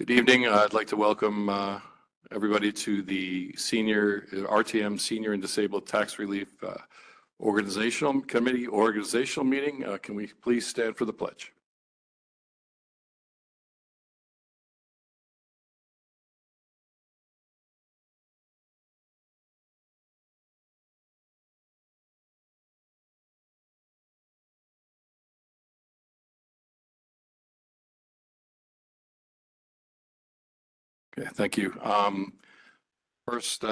Good evening. I'd like to welcome everybody to the RTM Senior and Disabled Tax Relief Organizational meeting. Can we please stand for the pledge? Okay, thank you.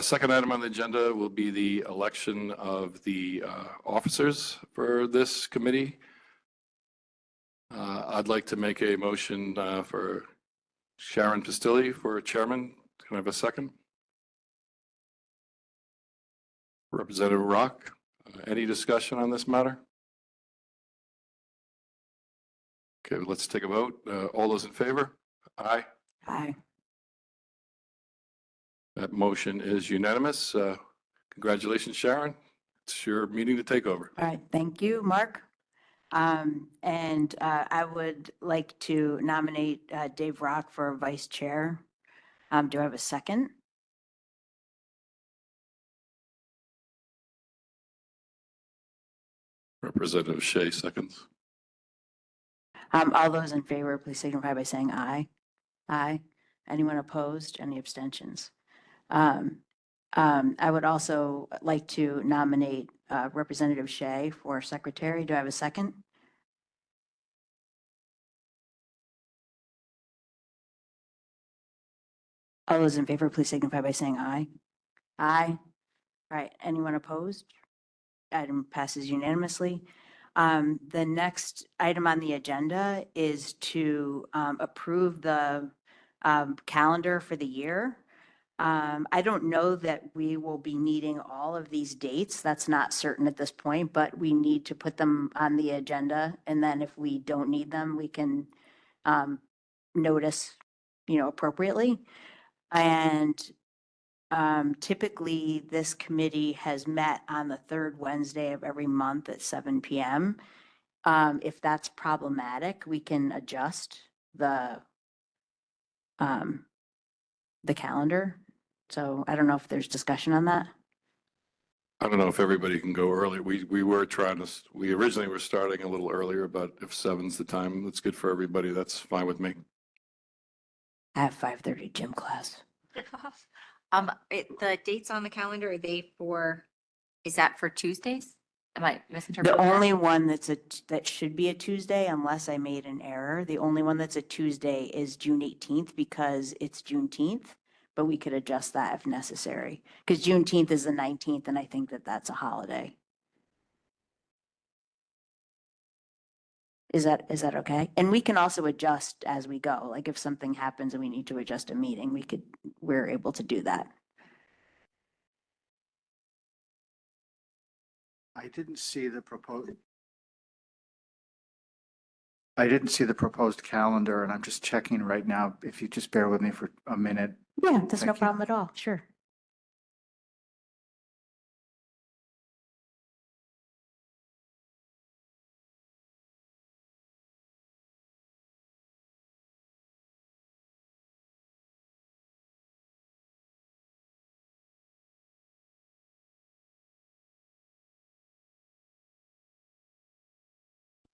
Second item on the agenda will be the election of the officers for this committee. I'd like to make a motion for Sharon Pastilli for chairman. Can I have a second? Representative Rock, any discussion on this matter? Okay, let's take a vote. All those in favor? Aye. Aye. That motion is unanimous. Congratulations, Sharon. It's your meeting to take over. All right. Thank you, Mark. I would like to nominate Dave Rock for vice chair. Do I have a second? Representative Shea seconds. All those in favor, please signify by saying aye. Aye. Anyone opposed? Any abstentions? I would also like to nominate Representative Shea for secretary. Do I have a second? All those in favor, please signify by saying aye. Aye. All right. Anyone opposed? Item passes unanimously. The next item on the agenda is to approve the calendar for the year. I don't know that we will be needing all of these dates. That's not certain at this point, but we need to put them on the agenda. And then if we don't need them, we can notice, appropriately. And typically this committee has met on the third Wednesday of every month at 7 p.m. If that's problematic, we can adjust the calendar. So I don't know if there's discussion on that. I don't know if everybody can go early. We originally were starting a little earlier, but if 7's the time that's good for everybody, that's fine with me. I have 5:30 gym class. The dates on the calendar, is that for Tuesdays? Am I misinterpreting? The only one that should be a Tuesday, unless I made an error, the only one that's a Tuesday is June 18th because it's Juneteenth, but we could adjust that if necessary. Because Juneteenth is the 19th, and I think that that's a holiday. Is that okay? And we can also adjust as we go. Like if something happens and we need to adjust a meeting, we're able to do that. I didn't see the proposed calendar, and I'm just checking right now. If you just bear with me for a minute. Yeah, that's no Thank you. problem at all. Sure.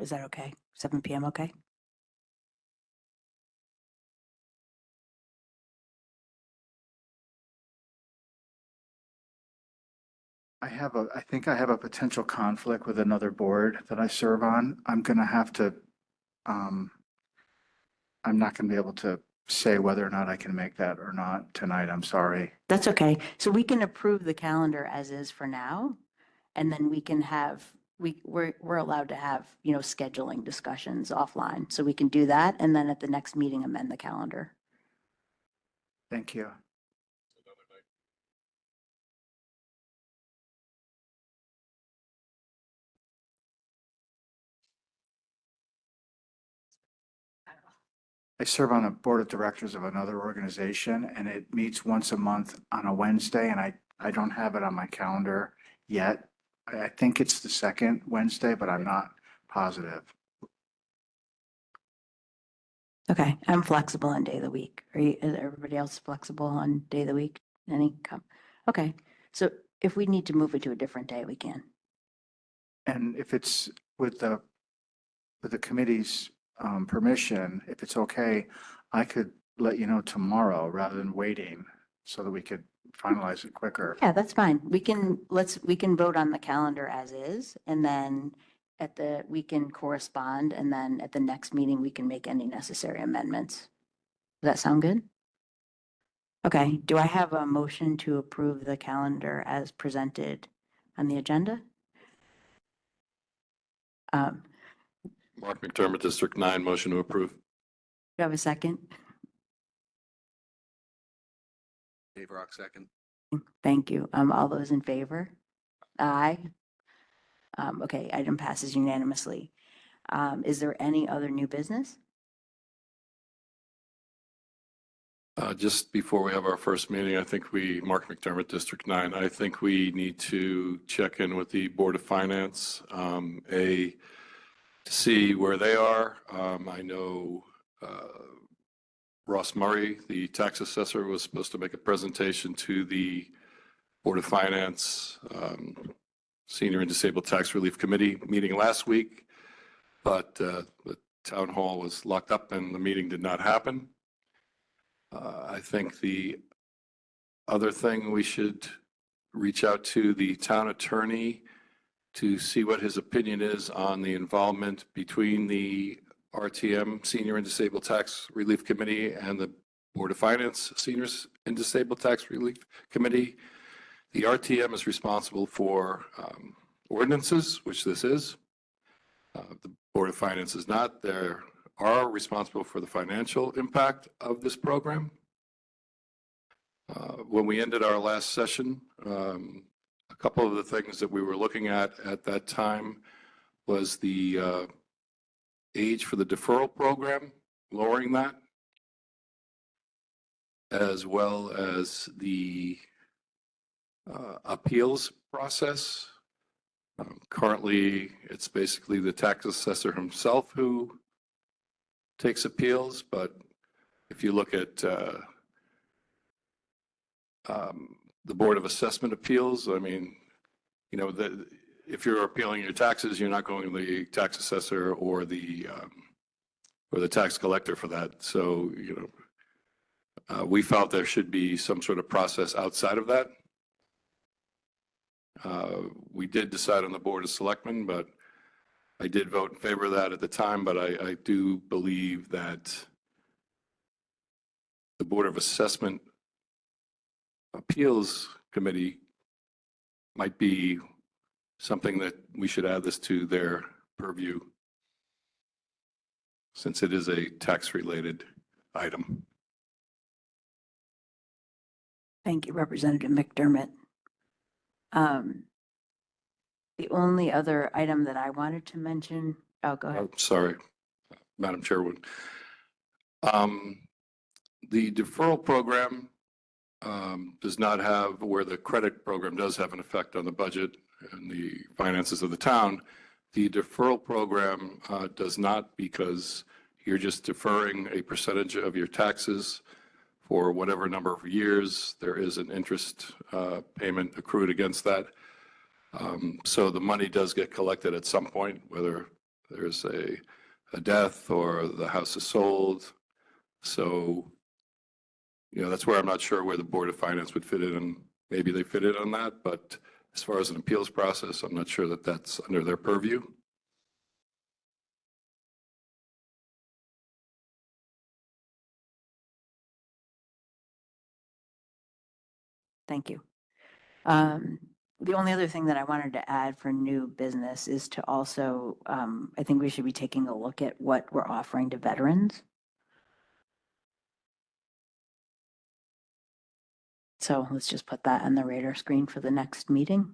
Is that okay? 7 p.m. okay? I think I have a potential conflict with another board that I serve on. I'm not going to be able to say whether or not I can make that or not tonight. I'm sorry. That's okay. So we can approve the calendar as is for now, and then we can have, we're allowed to have, scheduling discussions offline. So we can do that, and then at the next meeting, amend the calendar. Thank you. I serve on a board of directors of another organization, and it meets once a month on a Wednesday, and I don't have it on my calendar yet. I think it's the second Wednesday, but I'm not positive. Okay, I'm flexible on day of the week. Is everybody else flexible on day of the week? Okay, so if we need to move it to a different day, we can. And if it's with the committee's permission, if it's okay, I could let you know tomorrow rather than waiting so that we could finalize it quicker. Yeah, that's fine. We can vote on the calendar as is, and then we can correspond, and then at the next meeting, we can make any necessary amendments. Does that sound good? Okay, do I have a motion to approve the calendar as presented on the agenda? Do Mark McDermott, District 9, motion to approve. you have a second? Dave Rock, second. Thank you. All those in favor? Aye. Okay, item passes unanimously. Is there any other new business? Just before we have our first meeting, I think Mark McDermott, District 9, I think we need to check in with the Board of Finance, to see where they are. I know Ross Murray, the tax assessor, was supposed to make a presentation to the Board of Finance Senior and Disabled Tax Relief Committee meeting last week, but the town hall was locked up and the meeting did not happen. I think the other thing, we should reach out to the town attorney to see what his opinion is on the involvement between the RTM Senior and Disabled Tax Relief Committee and the Board of Finance Seniors and Disabled Tax Relief Committee. The RTM is responsible for ordinances, which this is. The Board of Finance is not. They are responsible for the financial impact of this program. When we ended our last session, a couple of the things that we were looking at that time was the age for the deferral program, lowering that, as well as the appeals process. Currently, it's basically the tax assessor himself who takes appeals, but if you look at the Board of Assessment Appeals, I mean, you know, if you're appealing your taxes, you're not going to the tax assessor or the tax collector for that. So, you know, we felt there should be some sort of process outside of that. We did decide on the Board of Selectmen, but I did vote in favor of that at the time, but I do believe that the Board of Assessment Appeals Committee might be something that we should add this to their purview, since it is a tax-related item. Thank you, Representative McDermott. The only other item that I wanted to mention, oh, go ahead. Oh, sorry, Madam Chairwoman. The deferral program does not have, where the credit program does have an effect on the budget and the finances of the town. The deferral program does not, because you're just deferring a percentage of your taxes for whatever number of years. There is an interest payment accrued against that. So the money does get collected at some point, whether there's a death or the house is sold. So, you know, that's where I'm not sure where the Board of Finance would fit in, and maybe they fit in on that, but as far as an appeals process, I'm not sure that that's under their purview. Thank you. The only other thing that I wanted to add for new business is to also, I think we should be taking a look at what we're offering to veterans. So let's just put that on the radar screen for the next meeting.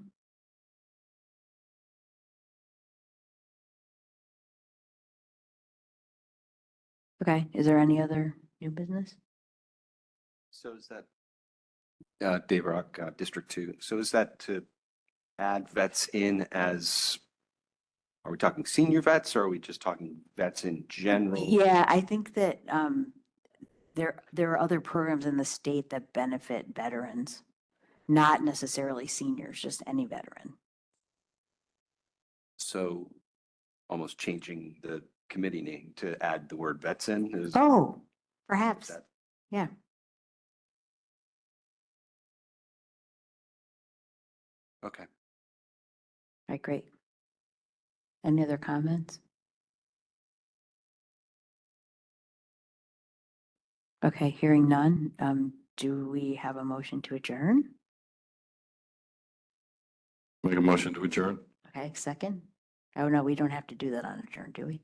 Okay, is there any other new business? So is that, Dave Rock, District 2. So is that to add vets in as Are we talking senior vets or are we just talking vets in general? Yeah, I think that there are other programs in the state that benefit veterans, not necessarily seniors, just any veteran. So almost changing the committee name to add the word vets in is. Oh, perhaps. that- Yeah. Okay. All right, great. Any other comments? Okay, hearing none. Do we have a motion to adjourn? Make a motion to adjourn. Okay, second. Oh, no, we don't have to do that on adjourn, do we?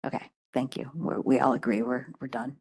Okay, thank you. We all agree we're done.